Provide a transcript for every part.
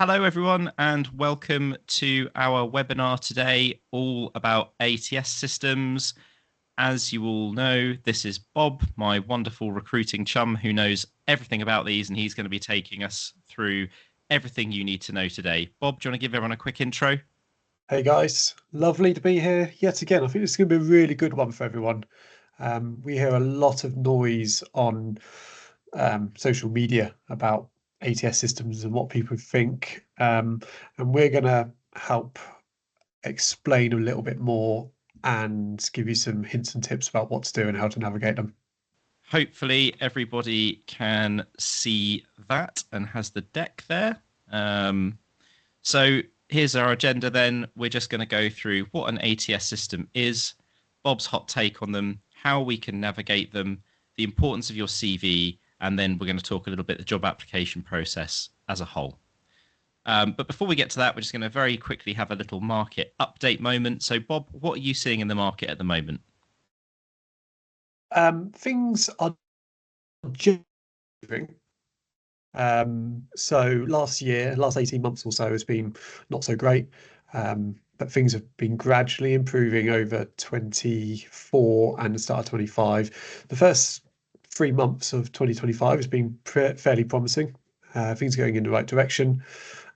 Hello, everyone, and welcome to our webinar today, all about ATS systems. As you all know, this is Bob, my wonderful recruiting chum who knows everything about these, and he's going to be taking us through everything you need to know today. Bob, do you want to give everyone a quick intro? Hey guys, lovely to be here yet again. I think it's going to be a really good one for everyone. We hear a lot of noise on social media about ATS systems and what people think, and we're going to help explain a little bit more and give you some hints and tips about what to do and how to navigate them. Hopefully, everybody can see that and has the deck there. So here's our agenda then. We're just going to go through what an ATS system is, Bob's hot take on them, how we can navigate them, the importance of your CV, and then we're going to talk a little bit the job application process as a whole. But before we get to that, we're just going to very quickly have a little market update moment. So Bob, what are you seeing in the market at the moment? Things are moving. So last 18 months or so has been not so great, but things have been gradually improving over 24 and the start of 25. The first 3 months of 2025 has been fairly promising. Things are going in the right direction,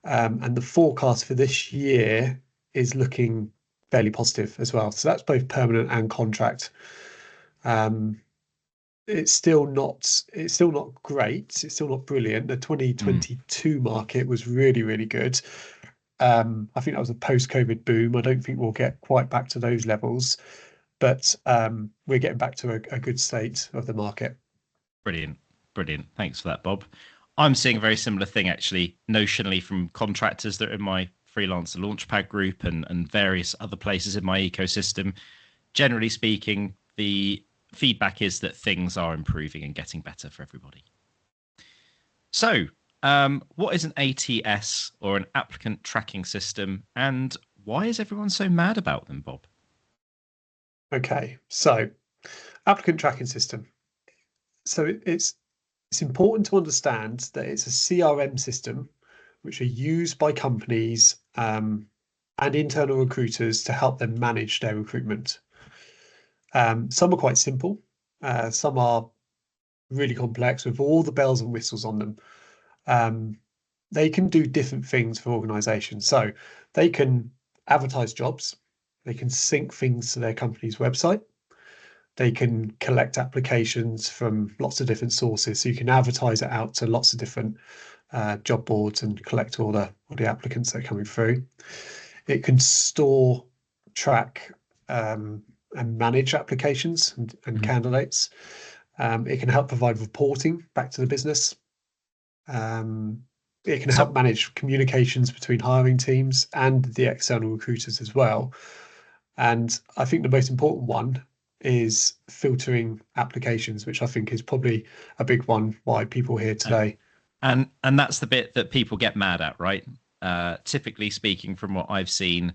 and the forecast for this year is looking fairly positive as well. So that's both permanent and contract. It's still not great. It's still not brilliant. The 2022 market was really, really good. I think that was a post-COVID boom. I don't think we'll get quite back to those levels, but we're getting back to a good state of the market. Brilliant. Brilliant. Thanks for that, Bob. I'm seeing a very similar thing, actually, notionally from contractors that are in my freelancer launchpad group and various other places in my ecosystem. Generally speaking, the feedback is that things are improving and getting better for everybody. So, what is an ATS or an applicant tracking system, and why is everyone so mad about them, Bob? Okay, so applicant tracking system. So it's important to understand that it's a CRM system which are used by companies and internal recruiters to help them manage their recruitment. Some are quite simple. Some are really complex with all the bells and whistles on them. They can do different things for organizations. So they can advertise jobs. They can sync things to their company's website. They can collect applications from lots of different sources. So you can advertise it out to lots of different job boards and collect all the applicants that are coming through. It can store, track, and manage applications and candidates. It can help provide reporting back to the business. It can help manage communications between hiring teams and the external recruiters as well. And I think the most important one is filtering applications, which I think is probably a big one why people here today. And that's the bit that people get mad at, right? Typically speaking, from what I've seen,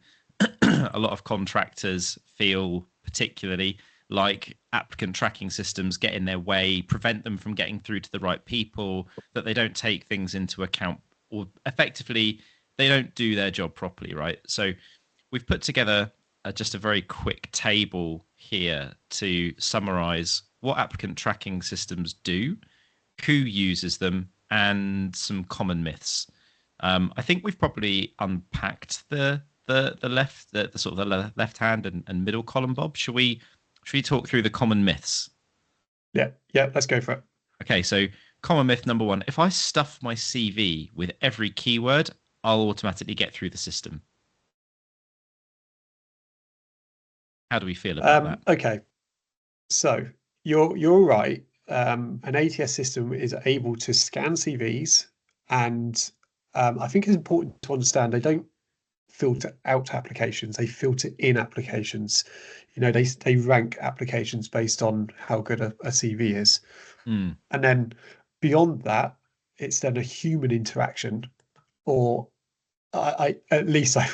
a lot of contractors feel particularly like applicant tracking systems get in their way, prevent them from getting through to the right people, that they don't take things into account, or effectively they don't do their job properly, right? So we've put together just a very quick table here to summarize what applicant tracking systems do, who uses them, and some common myths. I think we've probably unpacked the sort of the left hand and middle column, Bob. Should we talk through the common myths? Yeah, let's go for it. Okay, so common myth number one: if I stuff my CV with every keyword, I'll automatically get through the system. How do we feel about that? Okay, so you're right. An ATS system is able to scan CVs, and I think it's important to understand they don't filter out applications; they filter in applications. You know, they rank applications based on how good a CV is, and then beyond that, it's then a human interaction, or I at least I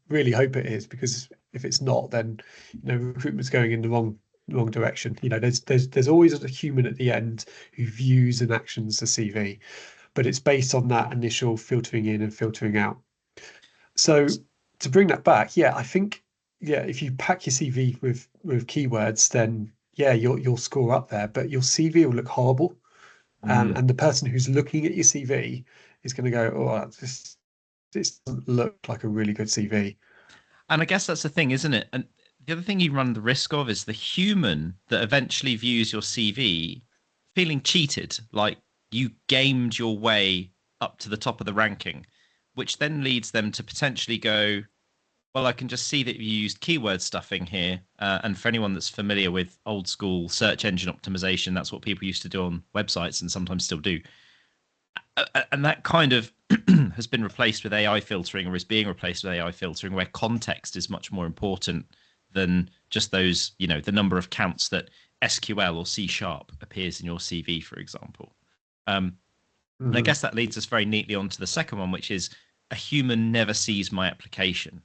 really hope it is, because if it's not, then recruitment's going in the wrong direction. There's always a human at the end who views and actions the CV, but it's based on that initial filtering in and filtering out. So to bring that back, yeah, I think if you pack your CV with keywords, then yeah, you'll score up there, but your CV will look horrible. Mm. And the person who's looking at your CV is going to go, oh, this doesn't look like a really good CV. And I guess that's the thing, isn't it? And the other thing you run the risk of is the human that eventually views your CV feeling cheated, like you gamed your way up to the top of the ranking, which then leads them to potentially go, well, I can just see that you used keyword stuffing here. And for anyone that's familiar with old school search engine optimization, that's what people used to do on websites and sometimes still do. And that kind of has been replaced with AI filtering, or is being replaced with AI filtering, where context is much more important than just those, the number of counts that SQL or C# appears in your CV, for example. And I Mhm. guess that leads us very neatly on to the second one, which is a human never sees my application.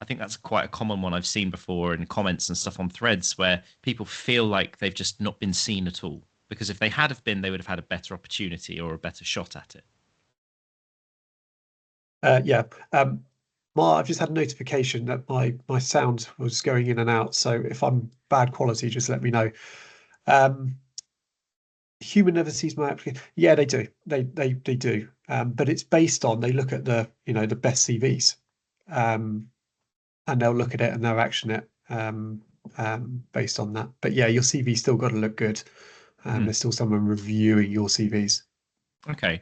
I think that's quite a common one I've seen before in comments and stuff on threads, where people feel like they've just not been seen at all. Because if they had have been, they would have had a better opportunity or a better shot at it. Yeah. I've just had a notification that my sound was going in and out. So if I'm bad quality, just let me know. Um, Human never sees my application. Yeah, they do. They do. But it's based on, they look at the best CVs, and they'll look at it and they'll action it based on that. But yeah, your CV's still got to look good. Hmm. There's still someone reviewing your CVs. Okay.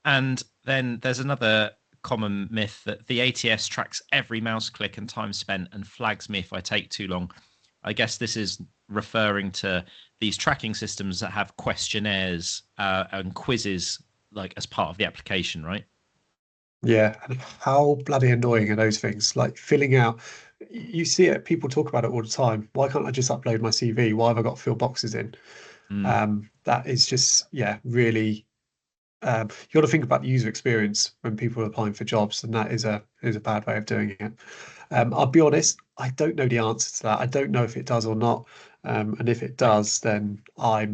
And then there's another common myth that the ATS tracks every mouse click and time spent and flags me if I take too long. I guess this is referring to these tracking systems that have questionnaires and quizzes like as part of the application, right? Yeah, and how bloody annoying are those things? Like filling out, you see it, people talk about it all the time. Why can't I just upload my CV? Why have I got to fill boxes in? Mm. That is just, yeah, really. You got to think about the user experience when people are applying for jobs, and that is a bad way of doing it. I'll be honest, I don't know the answer to that. I don't know if it does or not. And if it does, then I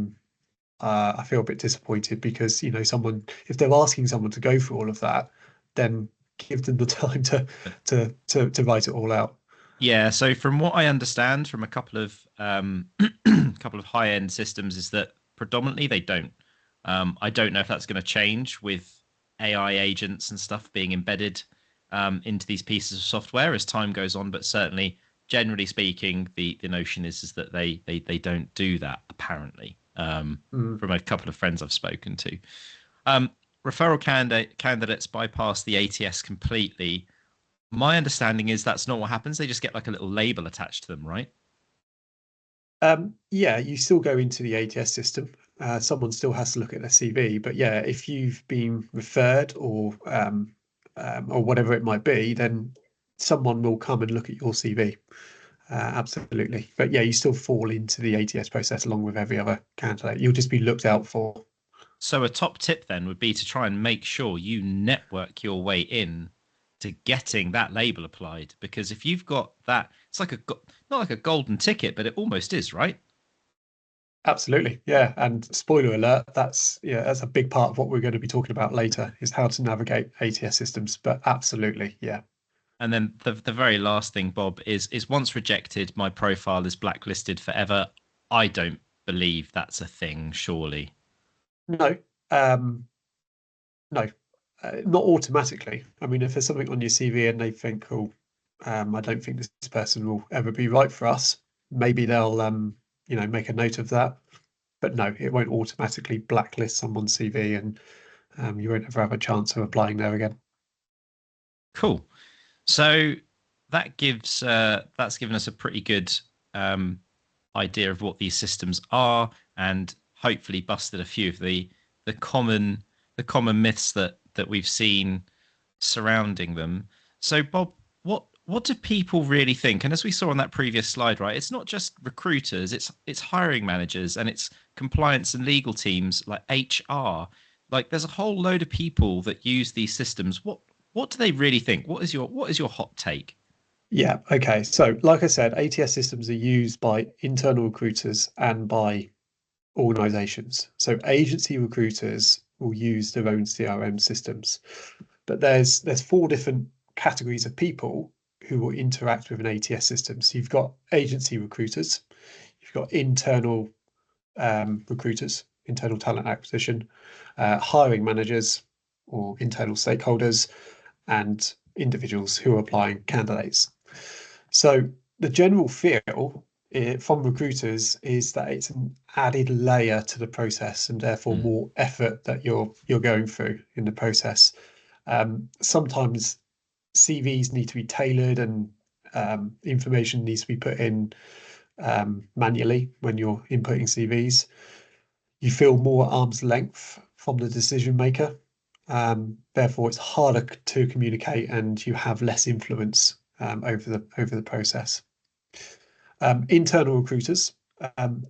feel a bit disappointed because someone, if they're asking someone to go through all of that, then give them the time to write it all out. Yeah, so from what I understand from a couple of couple of high end systems is that predominantly they don't. I don't know if that's going to change with AI agents and stuff being embedded into these pieces of software as time goes on, but certainly, generally speaking, the notion is that they don't do that apparently. Mm. From a couple of friends I've spoken to, referral candidates bypass the ATS completely. My understanding is that's not what happens. They just get like a little label attached to them, right? Yeah, you still go into the ATS system. Someone still has to look at their CV, but yeah, if you've been referred or whatever it might be, then someone will come and look at your CV. Absolutely. But yeah, you still fall into the ATS process along with every other candidate. You'll just be looked out for. So a top tip then would be to try and make sure you network your way in to getting that label applied, because if you've got that, it's like not like a golden ticket, but it almost is, right? Absolutely. Yeah. And spoiler alert, that's a big part of what we're going to be talking about later is how to navigate ATS systems. But absolutely, yeah. And then the very last thing, Bob, is once rejected, my profile is blacklisted forever. I don't believe that's a thing, surely. No, no, not automatically. I mean, if there's something on your CV and they think, oh, I don't think this person will ever be right for us, maybe they'll make a note of that. But no, it won't automatically blacklist someone's CV, and you won't ever have a chance of applying there again. Cool. So that's given us a pretty good um, idea of what these systems are, and hopefully busted a few of the common the common myths that we've seen surrounding them. So, Bob, what do people really think? And as we saw on that previous slide, right, it's not just recruiters, it's hiring managers and it's compliance and legal teams like HR. Like there's a whole load of people that use these systems. What do they really think? What is your hot take? Yeah. Okay. So, like I said, ATS systems are used by internal recruiters and by organizations. So, agency recruiters will use their own CRM systems. But there's 4 different categories of people who will interact with an ATS system. So you've got agency recruiters, you've got internal recruiters, internal talent acquisition, hiring managers or internal stakeholders, and individuals who are applying candidates. So the general feel from recruiters is that it's an added layer to the process and therefore more effort that you're going through in the process. Sometimes CVs need to be tailored and information needs to be put in manually when you're inputting CVs. You feel more at arm's length from the decision maker. Therefore, it's harder to communicate and you have less influence over the process. Internal recruiters,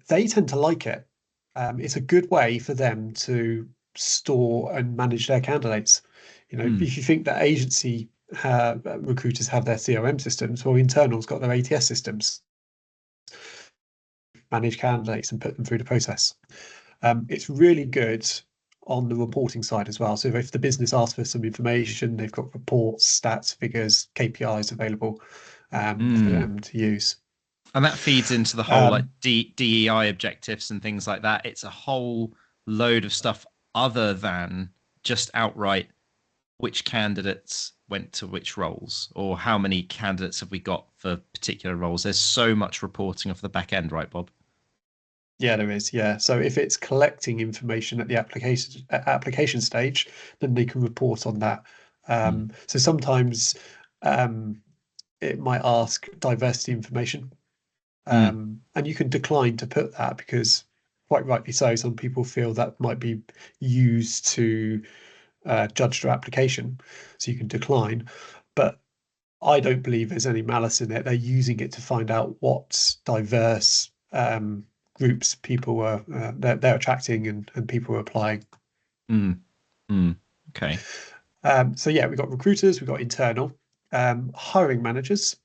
they tend to like it. It's a good way for them to store and manage their candidates. If you think that agency recruiters have their CRM systems, well, internal's got their ATS systems, manage candidates and put them through the process. It's really good on the reporting side as well. So if the business asks for some information, they've got reports, stats, figures, KPIs available for them to use. And that feeds into the whole like DEI objectives and things like that. It's a whole load of stuff other than just outright which candidates went to which roles or how many candidates have we got for particular roles. There's so much reporting off the back end, right, Bob? Yeah, there is. Yeah. So if it's collecting information at the application stage, then they can report on that. So sometimes it might ask diversity information. And you can decline to put that because, quite rightly so, some people feel that might be used to judge their application. So you can decline. But I don't believe there's any malice in it. They're using it to find out what diverse groups people are they're attracting and people are applying. Okay. So yeah, we've got recruiters, we've got internal hiring managers.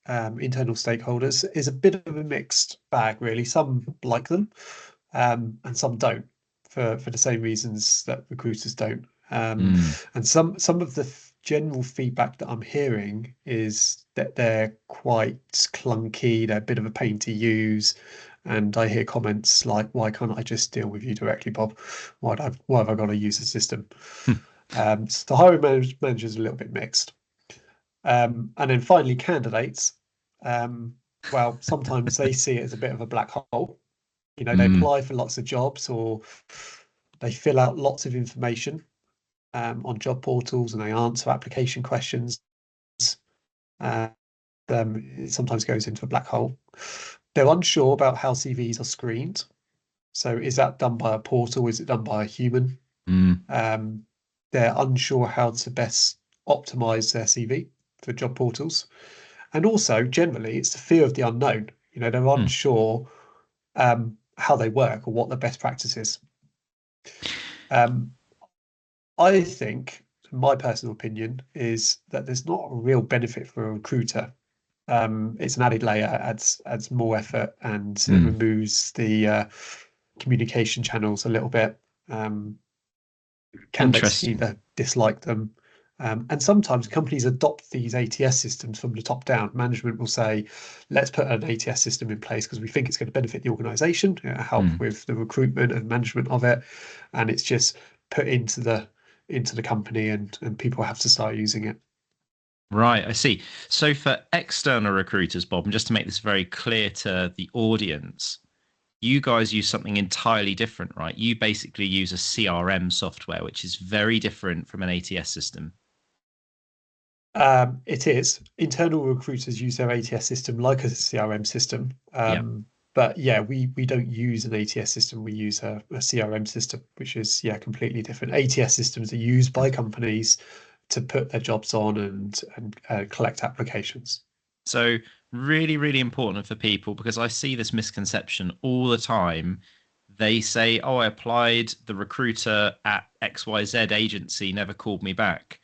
Internal stakeholders is a bit of a mixed bag, really. Some like them, and some don't, for the same reasons that recruiters don't. And some of the general feedback that I'm hearing is that they're quite clunky, they're a bit of a pain to use. And I hear comments like, "Why can't I just deal with you directly, Bob? Why have I got to use the system?" So the hiring manager is a little bit mixed. And then finally, candidates. Well, sometimes they see it as a bit of a black hole. They apply for lots of jobs or they fill out lots of information on job portals and they answer application questions. It sometimes goes into a black hole. They're unsure about how CVs are screened. So is that done by a portal? Is it done by a human? They're unsure how to best optimize their CV for job portals. And also, generally, it's the fear of the unknown. They're unsure how they work or what the best practice is. I think, my personal opinion, is that there's not a real benefit for a recruiter. It's an added layer, adds more effort, and it removes the communication channels a little bit. Candidates either dislike them. And sometimes companies adopt these ATS systems from the top down. Management will say, let's put an ATS system in place because we think it's going to benefit the organization, help with the recruitment and management of it. And it's just put into the company and people have to start using it. Right, I see. So for external recruiters, Bob, and just to make this very clear to the audience, you guys use something entirely different, right? You basically use a CRM software, which is very different from an ATS system. It is. Internal recruiters use their ATS system like a CRM system. But yeah, we don't use an ATS system. We use a CRM system, which is completely different. ATS systems are used by companies to put their jobs on and collect applications. So really, really important for people because I see this misconception all the time. They say, "Oh, I applied. The recruiter at XYZ agency never called me back."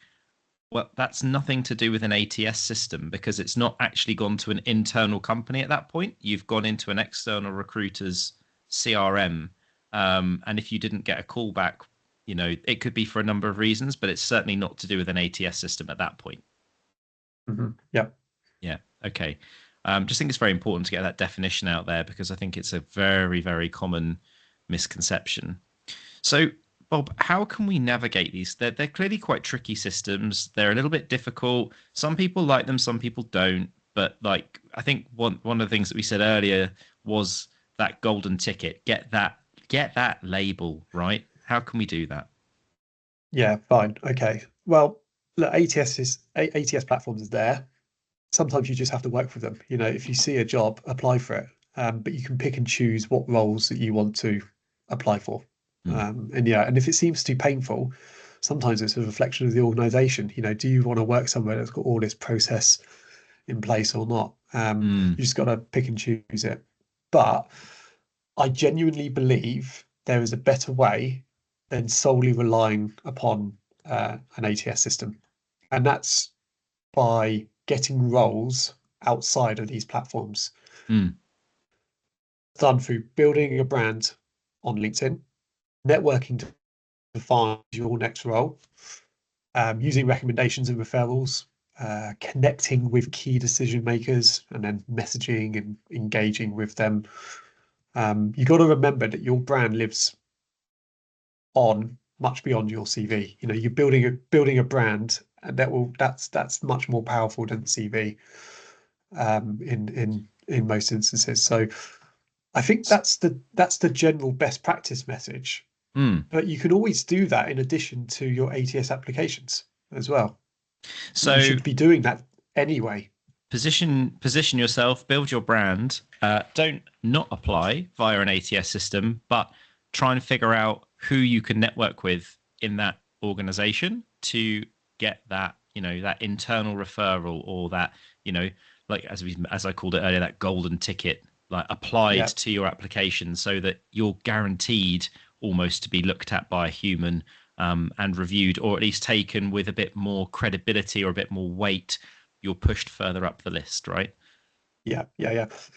Well, that's nothing to do with an ATS system because it's not actually gone to an internal company at that point. You've gone into an external recruiter's CRM. And if you didn't get a call back, it could be for a number of reasons, but it's certainly not to do with an ATS system at that point. Yeah. Yeah. Okay. Just think it's very important to get that definition out there because I think it's a very, very common misconception. So, Bob, how can we navigate these? They're clearly quite tricky systems. They're a little bit difficult. Some people like them, some people don't. But like, I think one of the things that we said earlier was that golden ticket. Get that label right. How can we do that? Yeah, fine. Okay. Well, look, ATS platforms is there. Sometimes you just have to work with them. If you see a job, apply for it. But you can pick and choose what roles that you want to apply for. And if it seems too painful, sometimes it's a reflection of the organization. Do you want to work somewhere that's got all this process in place or not? You just got to pick and choose it. But I genuinely believe there is a better way than solely relying upon an ATS system. And that's by getting roles outside of these platforms. Done through building a brand on LinkedIn, networking to find your next role, using recommendations and referrals, connecting with key decision makers, and then messaging and engaging with them. You got to remember that your brand lives on much beyond your CV. You're building a brand, and that's much more powerful than the CV in most instances. So I think that's the general best practice message. But you can always do that in addition to your ATS applications as well. So you should be doing that anyway. Position yourself, build your brand. Don't not apply via an ATS system, but try and figure out who you can network with in that organization to get that, that internal referral or that, like as I called it earlier, that golden ticket, like applied to your application so that you're guaranteed almost to be looked at by a human and reviewed, or at least taken with a bit more credibility or a bit more weight. You're pushed further up the list, right? Yeah.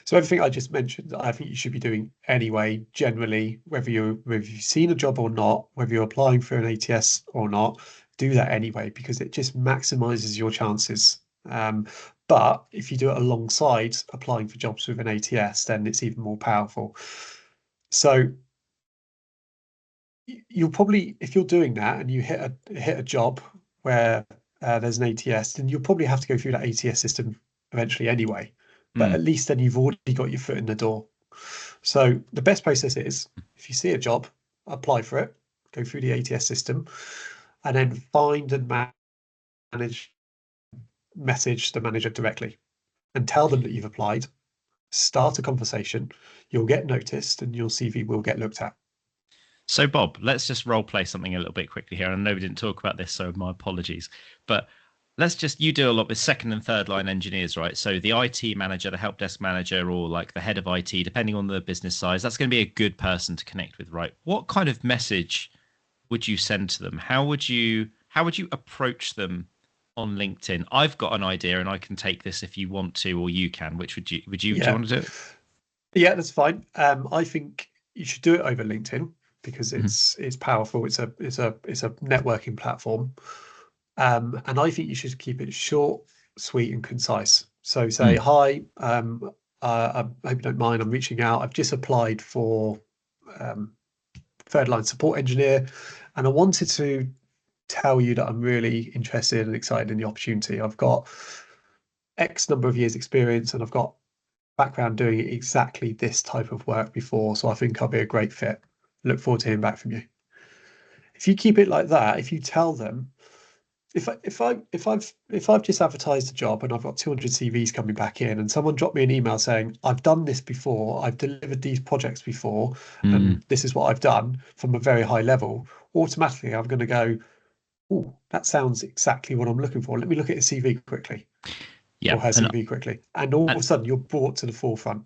So everything I just mentioned, I think you should be doing anyway, generally, whether you've seen a job or not, whether you're applying for an ATS or not, do that anyway, because it just maximizes your chances. But if you do it alongside applying for jobs with an ATS, then it's even more powerful. So you'll probably, if you're doing that and you hit a job where there's an ATS, then you'll probably have to go through that ATS system eventually anyway. But at least then you've already got your foot in the door. So the best process is, if you see a job, apply for it, go through the ATS system, and then find and message the manager directly and tell them that you've applied. Start a conversation. You'll get noticed and your CV will get looked at. So, Bob, let's just role play something a little bit quickly here. I know we didn't talk about this, so my apologies. But you do a lot with second and third line engineers, right? So the IT manager, the help desk manager, or like the head of IT, depending on the business size, that's going to be a good person to connect with, right? What kind of message would you send to them? How would you approach them on LinkedIn? I've got an idea and I can take this if you want to, or you can. Which do you want to do it? Yeah, that's fine. I think you should do it over LinkedIn because it's powerful. It's a networking platform. And I think you should keep it short, sweet, and concise. So say, hi, I hope you don't mind, I'm reaching out. I've just applied for third line support engineer, and I wanted to tell you that I'm really interested and excited in the opportunity. I've got X number of years experience and I've got background doing exactly this type of work before, so I think I'll be a great fit. Look forward to hearing back from you. If you keep it like that, if you tell them, if I've just advertised a job and I've got 200 CVs coming back in, and someone dropped me an email saying I've done this before, I've delivered these projects before, and this is what I've done from a very high level, automatically I'm going to go, oh, that sounds exactly what I'm looking for. Let me look at his CV quickly, or her CV quickly, and all of a sudden you're brought to the forefront.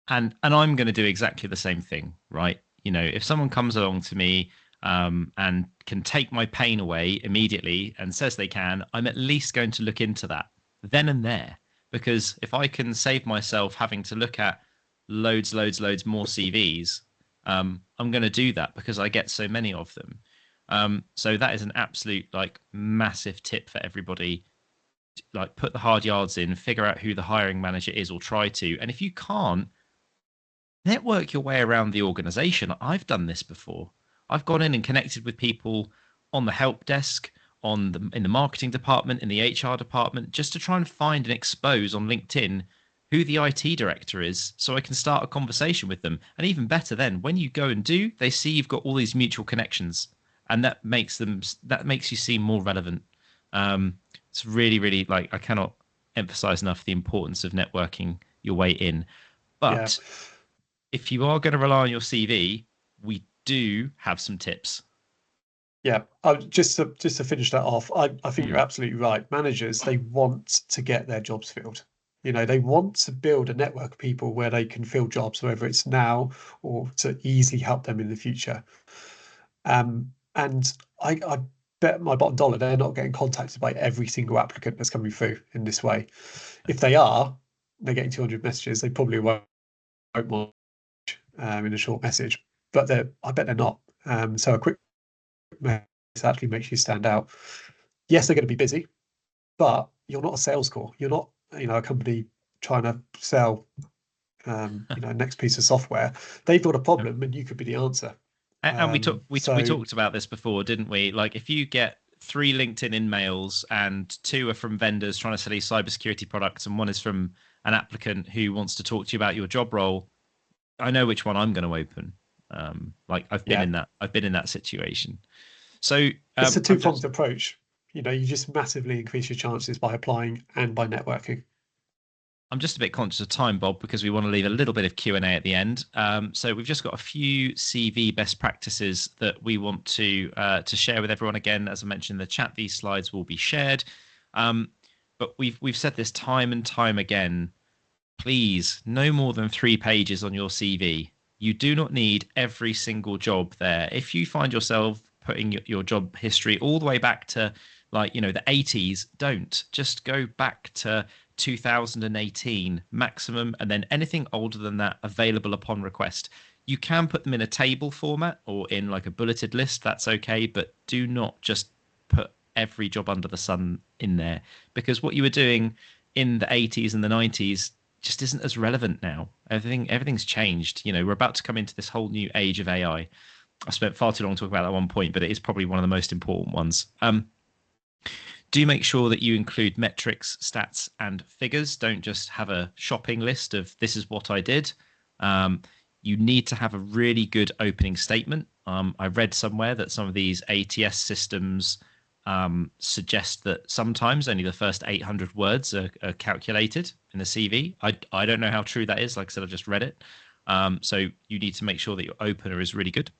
And I'm going to do exactly the same thing, right? If someone comes along to me and can take my pain away immediately and says they can, I'm at least going to look into that then and there. Because if I can save myself having to look at loads more CVs, I'm going to do that because I get so many of them. So that is an absolute like massive tip for everybody. Like put the hard yards in, figure out who the hiring manager is, or try to. And if you can't, network your way around the organization. I've done this before. I've gone in and connected with people on the help desk, in the marketing department, in the HR department, just to try and find and expose on LinkedIn who the IT director is, so I can start a conversation with them. And even better, then when you go and do, they see you've got all these mutual connections, and that makes you seem more relevant. It's really, really like I cannot emphasize enough the importance of networking your way in. Yeah. But if you are going to rely on your CV, we do have some tips. Yeah, just to finish that off, I think you're absolutely right. Managers, they want to get their jobs filled. They want to build a network of people where they can fill jobs, whether it's now or to easily help them in the future. And I bet my bottom dollar they're not getting contacted by every single applicant that's coming through in this way. If they are, they're getting 200 messages. They probably won't mind in a short message, but I bet they're not. So a quick actually makes you stand out. Yes, they're going to be busy, but you're not a sales call. You're not, a company trying to sell, next piece of software. They've got a problem, and you could be the answer. And we So talked about this before, didn't we? Like if you get three LinkedIn in mails and two are from vendors trying to sell you cybersecurity products, and one is from an applicant who wants to talk to you about your job role, I know which one I'm going to open. Like yeah, I've been in that situation. So it's a I'm two-pronged just approach. You just massively increase your chances by applying and by networking. I'm just a bit conscious of time, Bob, because we want to leave a little bit of Q&A at the end. So we've just got a few CV best practices that we want to share with everyone. Again, as I mentioned in the chat, these slides will be shared. But we've said this time and time again. Please, no more than 3 pages on your CV. You do not need every single job there. If you find yourself putting your job history all the way back to the 80s, don't. Just go back to 2018 maximum, and then anything older than that available upon request. You can put them in a table format or in like a bulleted list. That's okay, but do not just put every job under the sun in there, because what you were doing in the 80s and the 90s just isn't as relevant now. Everything's changed. We're about to come into this whole new age of AI. I spent far too long talking about that one point, but it is probably one of the most important ones. Do make sure that you include metrics, stats, and figures. Don't just have a shopping list of this is what I did. You need to have a really good opening statement. I read somewhere that some of these ATS systems suggest that sometimes only the first 800 words are calculated in the CV. I don't know how true that is. Like I said, I just read it. So you need to make sure that your opener is really good.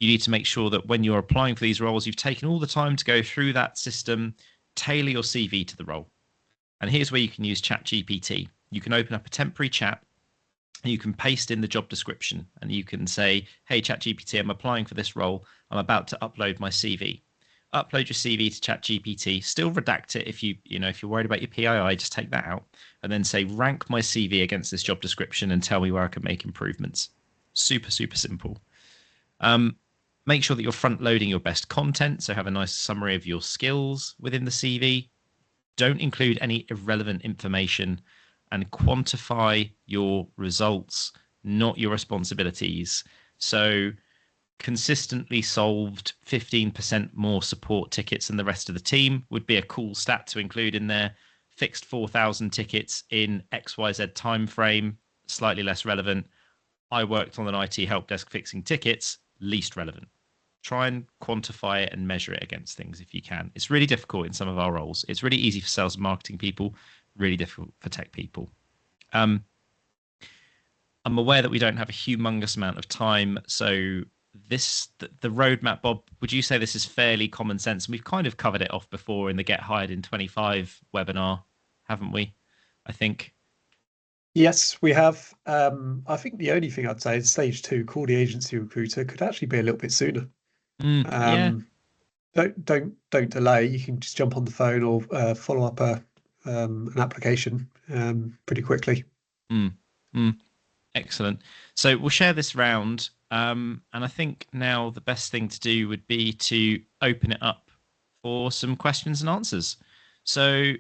You need to make sure that when you're applying for these roles, you've taken all the time to go through that system, tailor your CV to the role. And here's where you can use ChatGPT. You can open up a temporary chat and you can paste in the job description, and you can say, hey, ChatGPT, I'm applying for this role. I'm about to upload my CV. Upload your CV to ChatGPT. Still redact it if if you're worried about your PII, just take that out, and then say rank my CV against this job description and tell me where I can make improvements. Super, super simple. Make sure that you're front loading your best content. So have a nice summary of your skills within the CV. Don't include any irrelevant information, and quantify your results, not your responsibilities. So consistently solved 15% more support tickets than the rest of the team would be a cool stat to include in there. Fixed 4,000 tickets in XYZ time frame, slightly less relevant. I worked on an IT help desk fixing tickets, least relevant. Try and quantify it and measure it against things if you can. It's really difficult in some of our roles. It's really easy for sales and marketing people, really difficult for tech people. I'm aware that we don't have a humongous amount of time, so the roadmap, Bob, would you say this is fairly common sense? And we've kind of covered it off before in the Get Hired in 25 webinar, haven't we? I think. Yes, we have. I think the only thing I'd say is stage 2, call the agency recruiter, could actually be a little bit sooner. Yeah. Don't delay. You can just jump on the phone or follow up an application pretty quickly. Mm, mm. Excellent. So we'll share this round. And I think now the best thing to do would be to open it up for some questions and answers. So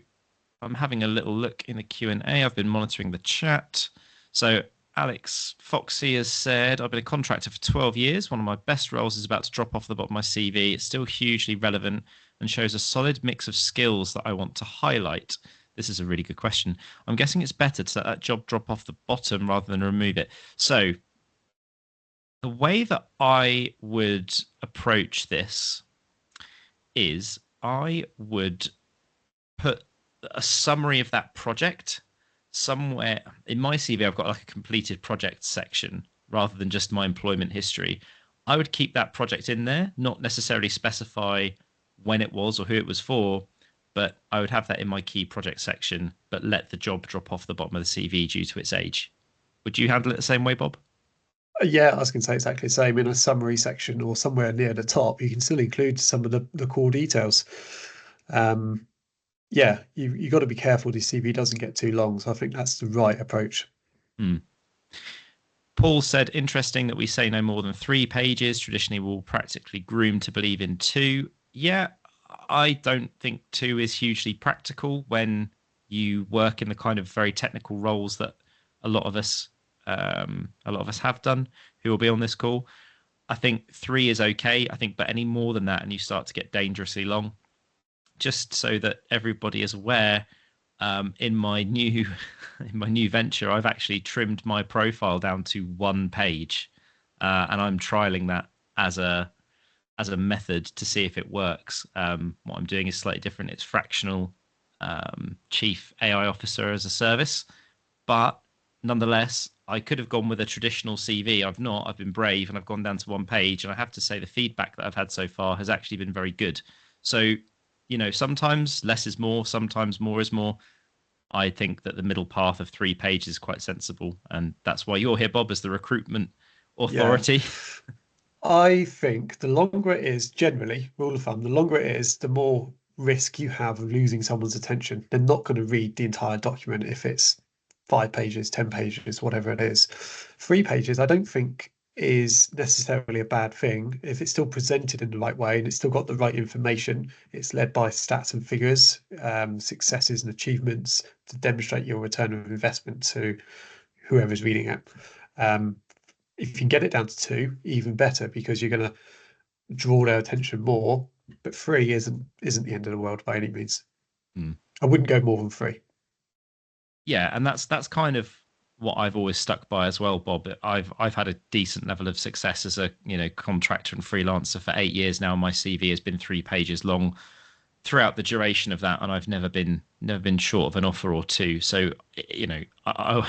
I'm having a little look in the Q&A. I've been monitoring the chat. So Alex Foxy has said, I've been a contractor for 12 years. One of my best roles is about to drop off the bottom of my CV. It's still hugely relevant and shows a solid mix of skills that I want to highlight. This is a really good question. I'm guessing it's better to let that job drop off the bottom rather than remove it. So the way that I would approach this is I would put a summary of that project somewhere in my CV. I've got like a completed project section rather than just my employment history. I would keep that project in there, not necessarily specify when it was or who it was for, but I would have that in my key project section, but let the job drop off the bottom of the CV due to its age. Would you handle it the same way, Bob? Yeah, I was going to say exactly the same. In a summary section or somewhere near the top, you can still include some of the core details. Um, yeah, you got to be careful the CV doesn't get too long. So I think that's the right approach. Hmm. Paul said, interesting that we say no more than 3 pages. Traditionally, we'll practically groom to believe in two. Yeah, I don't think two is hugely practical when you work in the kind of very technical roles that a lot of us, have done who will be on this call. I think three is okay. I think, but any more than that, and you start to get dangerously long. Just so that everybody is aware, in my new in my new venture, I've actually trimmed my profile down to 1 page, and I'm trialing that as a method to see if it works. What I'm doing is slightly different. It's fractional chief AI officer as a service, but nonetheless, I could have gone with a traditional CV. I've not. I've been brave and I've gone down to 1 page, and I have to say the feedback that I've had so far has actually been very good. So, sometimes less is more, sometimes more is more. I think that the middle path of 3 pages is quite sensible, and that's why you're here, Bob, as the recruitment Yeah, authority. I think the longer it is, generally, rule of thumb, the longer it is, the more risk you have of losing someone's attention. They're not going to read the entire document if it's 5 pages, 10 pages, whatever it is. 3 pages, I don't think is necessarily a bad thing if it's still presented in the right way and it's still got the right information. It's led by stats and figures, successes and achievements to demonstrate your return of investment to whoever's reading it. Um, if you can get it down to two, even better, because you're going to draw their attention more. But three isn't the end of the world by any means. Hmm. I wouldn't go more than three. Yeah, and that's kind of what I've always stuck by as well, Bob. I've had a decent level of success as a contractor and freelancer for 8 years now. My CV has been 3 pages long throughout the duration of that, and I've never been short of an offer or two. So I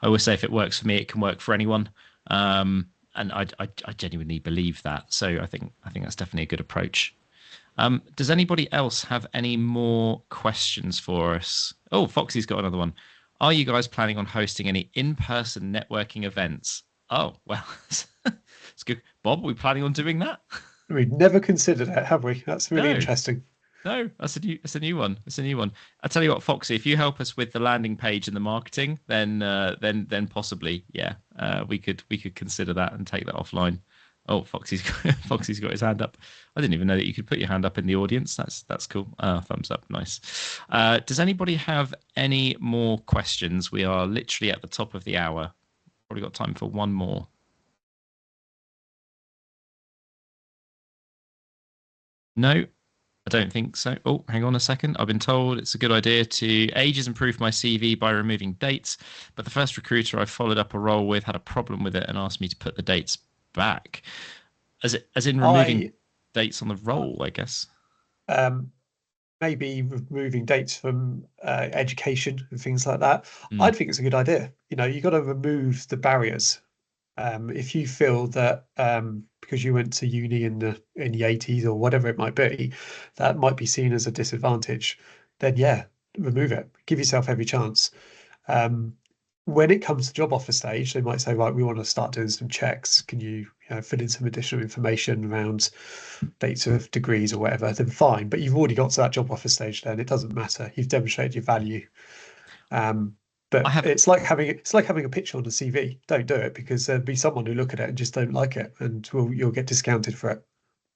always say if it works for me, it can work for anyone. And I genuinely believe that. So I think that's definitely a good approach. Does anybody else have any more questions for us? Oh, Foxy's got another one. Are you guys planning on hosting any in-person networking events? Oh, well, it's good. Bob, are we planning on doing that? We've never considered it, have we? That's really No, interesting. no, that's a new one. It's a new one. I tell you what, Foxy, if you help us with the landing page and the marketing, then possibly, yeah, we could consider that and take that offline. Oh, Foxy's got his hand up. I didn't even know that you could put your hand up in the audience. That's cool. Thumbs up, nice. Does anybody have any more questions? We are literally at the top of the hour. Probably got time for one more. No, I don't think so. Oh, hang on a second. I've been told it's a good idea to ages improve my CV by removing dates, but the first recruiter I followed up a role with had a problem with it and asked me to put the dates back. As in removing I dates on the role, I guess. um, maybe removing dates from education and things like that. I Mm, think it's a good idea. You got to remove the barriers. If you feel that because you went to uni in the 80s or whatever it might be, that might be seen as a disadvantage, then yeah, remove it. Give yourself every chance. Um, when it comes to job offer stage, they might say, right, we want to start doing some checks. Can you fill in some additional information around dates of degrees or whatever? Then fine. But you've already got to that job offer stage. Then it doesn't matter. You've demonstrated your value. Um, But I have it's like having a picture on a CV. Don't do it because there'll be someone who look at it and just don't like it, and you'll get discounted for it.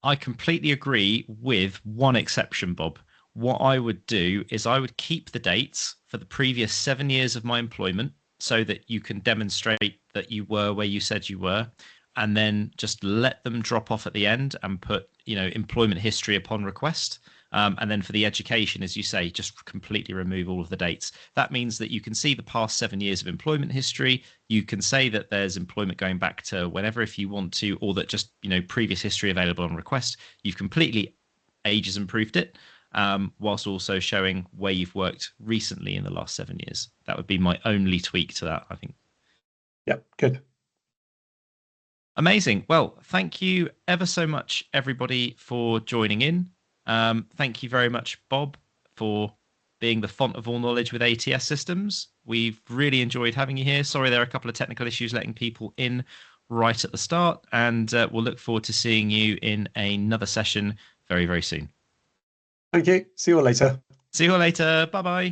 I completely agree with one exception, Bob. What I would do is I would keep the dates for the previous 7 years of my employment so that you can demonstrate that you were where you said you were, and then just let them drop off at the end and put, employment history upon request. And then for the education, as you say, just completely remove all of the dates. That means that you can see the past 7 years of employment history. You can say that there's employment going back to whenever if you want to, or that just, previous history available on request. You've completely ages and proofed it, whilst also showing where you've worked recently in the last 7 years. That would be my only tweak to that, I think. Yep, good. Amazing. Well, thank you ever so much, everybody, for joining in. Thank you very much, Bob, for being the font of all knowledge with ATS systems. We've really enjoyed having you here. Sorry, there are a couple of technical issues letting people in right at the start, and we'll look forward to seeing you in another session very, very soon. Thank you. See you all later. See you all later. Bye-bye.